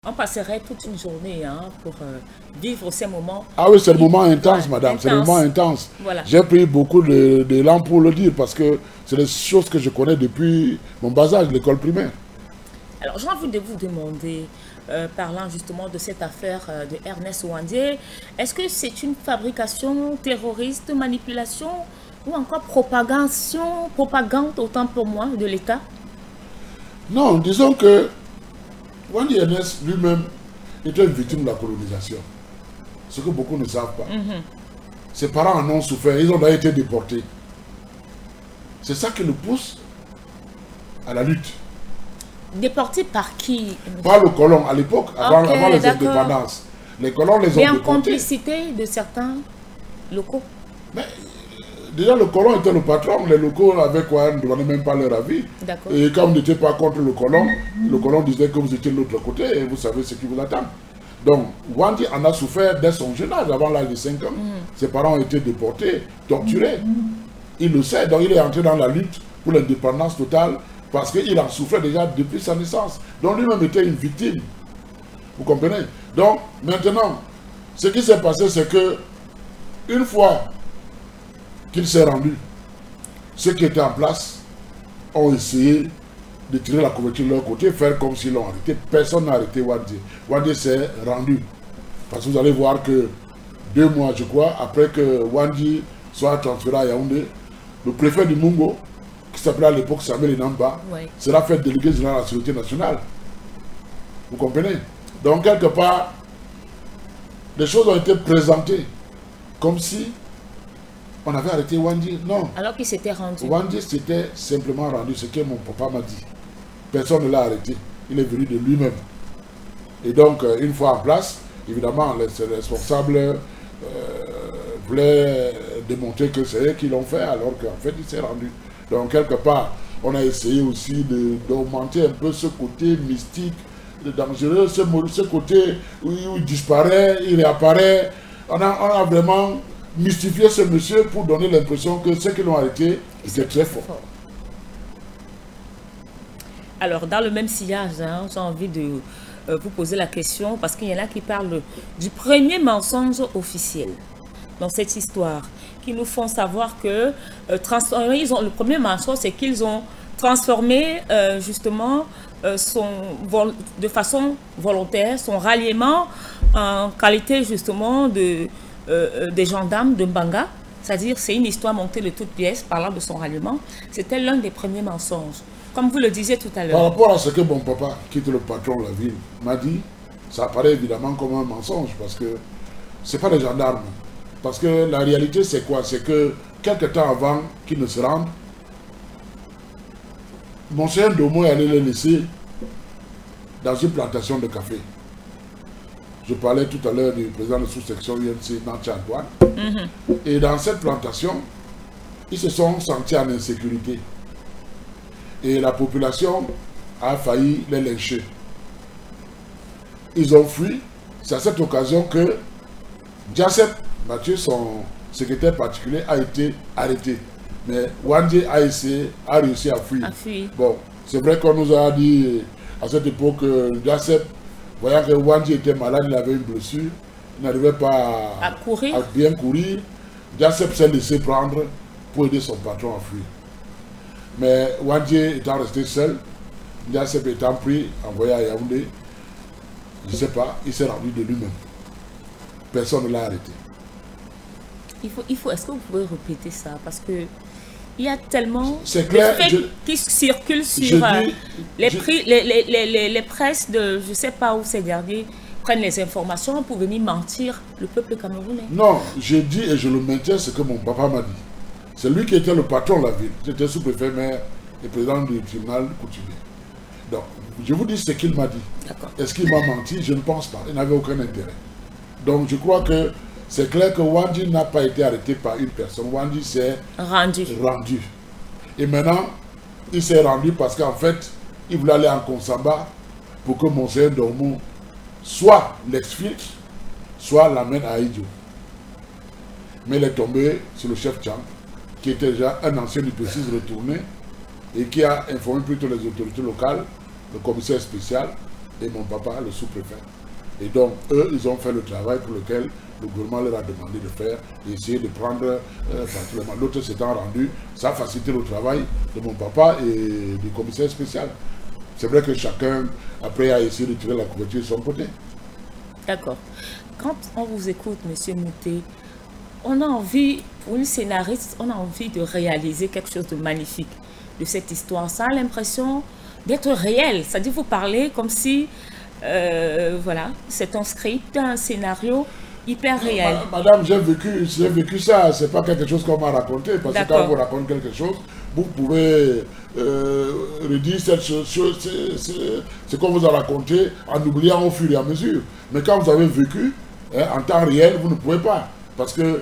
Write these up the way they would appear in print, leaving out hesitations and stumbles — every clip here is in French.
On passerait toute une journée hein, pour vivre ces moments. Ah oui, c'est le moment intense, madame. C'est le moment intense. Voilà. J'ai pris beaucoup d'élan pour le dire parce que c'est des choses que je connais depuis mon bas âge, l'école primaire. Alors, j'ai envie de vous demander, parlant justement de cette affaire de Ernest Ouandie, est-ce que c'est une fabrication terroriste, manipulation ou encore propagande autant pour moi de l'État? Non, disons que Ouandie Ernest lui-même était une victime de la colonisation. Ce que beaucoup ne savent pas. Ses parents en ont souffert, ils ont d'ailleurs été déportés. C'est ça qui le pousse à la lutte. Déportés par qui? Par le colon à l'époque, avant les indépendances. Les colons les ont déportés. Et en complicité de certains locaux. Mais, déjà, le colon était le patron. Les locaux, avec quoi, ne donnaient même pas leur avis. Et quand on n'était pas contre le colon disait que vous étiez de l'autre côté et vous savez ce qui vous attend. Donc, Ouandie en a souffert dès son jeune âge, avant l'âge de 5 ans. Ses parents ont été déportés, torturés. Il le sait, donc il est entré dans la lutte pour l'indépendance totale parce qu'il en souffrait déjà depuis sa naissance. Donc lui-même était une victime. Vous comprenez? Donc, maintenant, ce qui s'est passé, c'est que une fois qu'il s'est rendu, ceux qui étaient en place ont essayé de tirer la couverture de leur côté, faire comme s'ils l'ont arrêté. Personne n'a arrêté Ouandie. Ouandie s'est rendu. Parce que vous allez voir que 2 mois, je crois, après que Ouandie soit transféré à Yaoundé, le préfet du Mungo, qui s'appelait à l'époque Samuel Inamba, sera fait délégué général à la Sécurité nationale. Vous comprenez? Donc, quelque part, les choses ont été présentées comme si on avait arrêté Ouandie. Non. Alors qu'il s'était rendu. Ouandie s'était simplement rendu, ce que mon papa m'a dit. Personne ne l'a arrêté. Il est venu de lui-même. Et donc, une fois en place, évidemment, les responsables voulaient démontrer que c'est eux qui l'ont fait, alors qu'en fait, il s'est rendu. Donc, quelque part, on a essayé aussi d'augmenter un peu ce côté mystique, dangereux, ce côté où il disparaît, il réapparaît. On a vraiment mystifié ce monsieur pour donner l'impression que ceux qui l'ont arrêté étaient très forts. Alors, dans le même sillage, hein, j'ai envie de vous poser la question, parce qu'il y en a qui parlent du premier mensonge officiel dans cette histoire, qui nous font savoir que le premier mensonge, c'est qu'ils ont transformé justement de façon volontaire son ralliement en qualité justement des gendarmes de Mbanga. C'est-à-dire, c'est une histoire montée de toutes pièces parlant de son ralliement. C'était l'un des premiers mensonges. Comme vous le disiez tout à l'heure. Par rapport à ce que mon papa, qui était le patron de la ville, m'a dit, ça apparaît évidemment comme un mensonge parce que ce n'est pas des gendarmes. Parce que la réalité, c'est quoi? C'est que quelques temps avant qu'ils ne se rendent, Monseigneur Domo est allé les laisser dans une plantation de café. Je parlais tout à l'heure du président de sous-section UNC, Nantia Antoine. Et dans cette plantation, ils se sont sentis en insécurité. Et la population a failli les lyncher. Ils ont fui. C'est à cette occasion que Jacep Mathieu, son secrétaire particulier, a été arrêté. Mais Ouandie a réussi à fuir. Bon, c'est vrai qu'on nous a dit à cette époque que Jacep, voyant que Ouandie était malade, il avait une blessure, il n'arrivait pas à bien courir. Jacep s'est laissé prendre pour aider son patron à fuir. Mais Ouandie étant resté seul, Jacep étant pris, envoyé à Yaoundé, je ne sais pas, il s'est rendu de lui-même. Personne ne l'a arrêté. Est-ce que vous pouvez répéter ça? Parce que il y a tellement de faits qui circulent sur les presses de je ne sais pas où ces derniers prennent les informations pour venir mentir le peuple camerounais. Non, je dis et je le maintiens ce que mon papa m'a dit. C'est lui qui était le patron de la ville. J'étais sous-préfet, maire et président du tribunal coutumier. Donc, je vous dis ce qu'il m'a dit. Est-ce qu'il m'a menti? Je ne pense pas. Il n'avait aucun intérêt. Donc, je crois que c'est clair que Ouandie n'a pas été arrêté par une personne. Ouandie s'est rendu. Et maintenant, il s'est rendu parce qu'en fait, il voulait aller en Konsamba pour que Monseigneur Domo soit l'exfiltre, soit l'amène à Idjo. Mais il est tombé sur le chef Tchang, qui était déjà un ancien du précis retourné et qui a informé plutôt les autorités locales, le commissaire spécial, et mon papa, le sous-préfet. Et donc, eux, ils ont fait le travail pour lequel le gouvernement leur a demandé de faire, et essayer de prendre particulièrement. L'autre s'étant rendu, ça a facilité le travail de mon papa et du commissaire spécial. C'est vrai que chacun, après, a essayé de tirer la couverture de son côté. D'accord. Quand on vous écoute, M. Mouté, on a envie, pour une scénariste, on a envie de réaliser quelque chose de magnifique de cette histoire. Ça a l'impression d'être réel. C'est-à-dire, vous parlez comme si, voilà, c'est un script, un scénario hyper réel. Madame, j'ai vécu ça. C'est pas quelque chose qu'on m'a raconté. Parce que quand on vous raconte quelque chose, vous pouvez redire cette chose, ce qu'on vous a raconté en oubliant au fur et à mesure. Mais quand vous avez vécu, en temps réel, vous ne pouvez pas. Parce que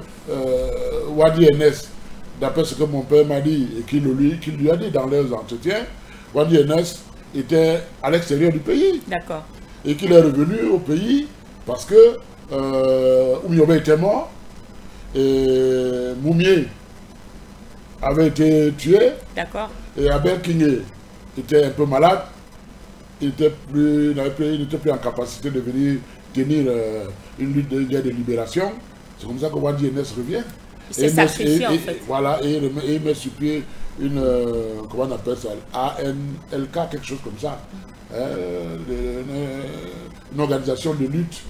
Wadi NS, d'après ce que mon père m'a dit et qu'il lui a dit dans leurs entretiens, Wadi NS était à l'extérieur du pays. D'accord. Et qu'il est revenu au pays parce que Oumyobé était mort et Moumié avait été tué. D'accord. Et Abel Kingé était un peu malade. Il n'était plus en capacité de venir tenir une lutte de libération. C'est comme ça que Wadi NS revient. Il s'est sacrifié en fait. Voilà, et il met sur pied une, comment on appelle ça, ANLK, quelque chose comme ça. Une organisation de lutte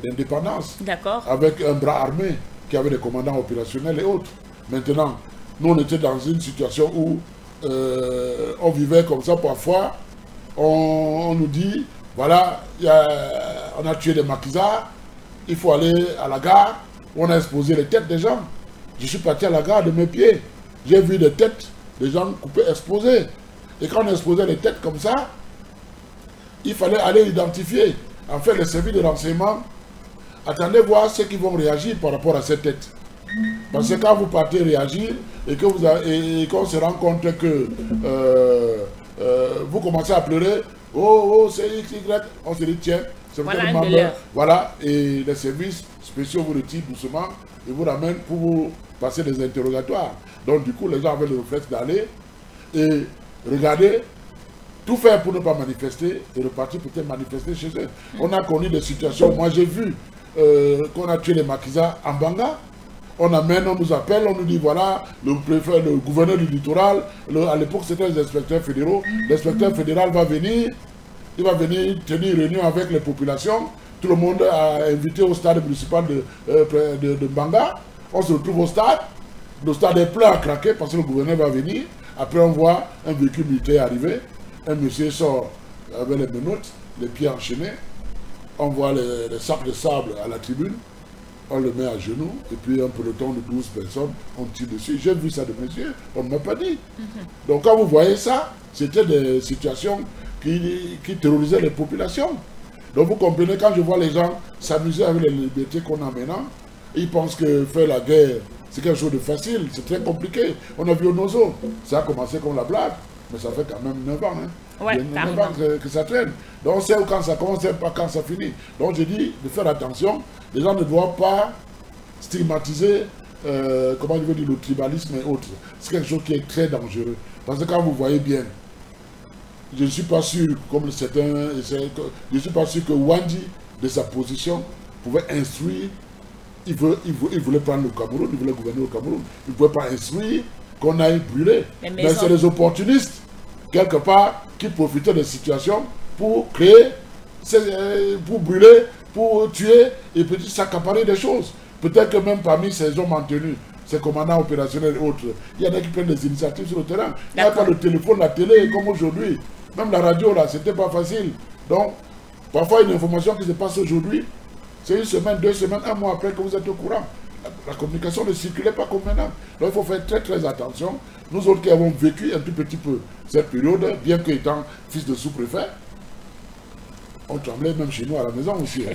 d'indépendance. D'accord. Avec un bras armé qui avait des commandants opérationnels et autres. Maintenant, nous on était dans une situation où on vivait comme ça parfois. On nous dit, voilà, on a tué des maquisards, il faut aller à la gare, on a exposé les têtes des gens. Je suis parti à la gare de mes pieds, j'ai vu des têtes des gens coupés, exposées. Et quand on exposait les têtes comme ça, il fallait aller identifier. En fait, les services de renseignement, attendez voir ceux qui vont réagir par rapport à ces têtes. Parce que quand vous partez réagir et qu'on se rend compte que vous commencez à pleurer, oh, c'est XY, on se dit tiens, c'est voilà, voilà, et les services spéciaux vous retirent doucement et vous ramènent pour vous passer des interrogatoires. Donc du coup, les gens avaient le réflexe d'aller et regarder, tout faire pour ne pas manifester et repartir peut-être manifester chez eux. On a connu des situations, moi j'ai vu qu'on a tué les maquisards en Banga. On amène, on nous appelle, on nous dit voilà, le préfet, le gouverneur du littoral, à l'époque c'était les inspecteurs fédéraux, l'inspecteur fédéral va venir, il va venir tenir une réunion avec les populations, tout le monde a invité au stade municipal de Banga, on se retrouve au stade, le stade est plein à craquer parce que le gouverneur va venir, après on voit un véhicule militaire arriver, un monsieur sort avec les menottes, les pieds enchaînés, on voit les sacs de sable à la tribune, on le met à genoux, et puis un peloton de 12 personnes, on tire dessus. J'ai vu ça de mes yeux, on ne m'a pas dit. Donc quand vous voyez ça, c'était des situations qui terrorisaient les populations. Donc vous comprenez, quand je vois les gens s'amuser avec les libertés qu'on a maintenant, ils pensent que faire la guerre, c'est quelque chose de facile, c'est très compliqué. On a vu au Nozo, ça a commencé comme la blague, mais ça fait quand même 9 ans. Hein. Ouais, 9 ans que ça traîne. Donc on sait quand ça commence, on ne sait pas quand ça finit. Donc je dis de faire attention, les gens ne doivent pas stigmatiser, comment je veux dire, le tribalisme et autres. C'est quelque chose qui est très dangereux. Parce que quand vous voyez bien, je ne suis pas sûr, comme certains, je ne suis pas sûr que Wandi, de sa position, pouvait instruire. Il voulait prendre le Cameroun, il voulait gouverner le Cameroun. Il ne pouvait pas instruire qu'on aille brûler. Mais c'est les opportunistes, quelque part, qui profitaient des situations pour créer, pour brûler, pour tuer et peut-être s'accaparer des choses. Peut-être que même parmi ces hommes en tenue, ces commandants opérationnels et autres, il y en a qui prennent des initiatives sur le terrain. Il n'y a pas le téléphone, la télé, comme aujourd'hui. Même la radio, là, c'était pas facile. Donc, parfois, une information qui se passe aujourd'hui, c'est une semaine, 2 semaines, 1 mois après que vous êtes au courant. La communication ne circulait pas comme maintenant. Donc, il faut faire très, très attention. Nous autres qui avons vécu un tout petit peu cette période, bien qu'étant fils de sous-préfet, on tremblait même chez nous à la maison aussi. Hein.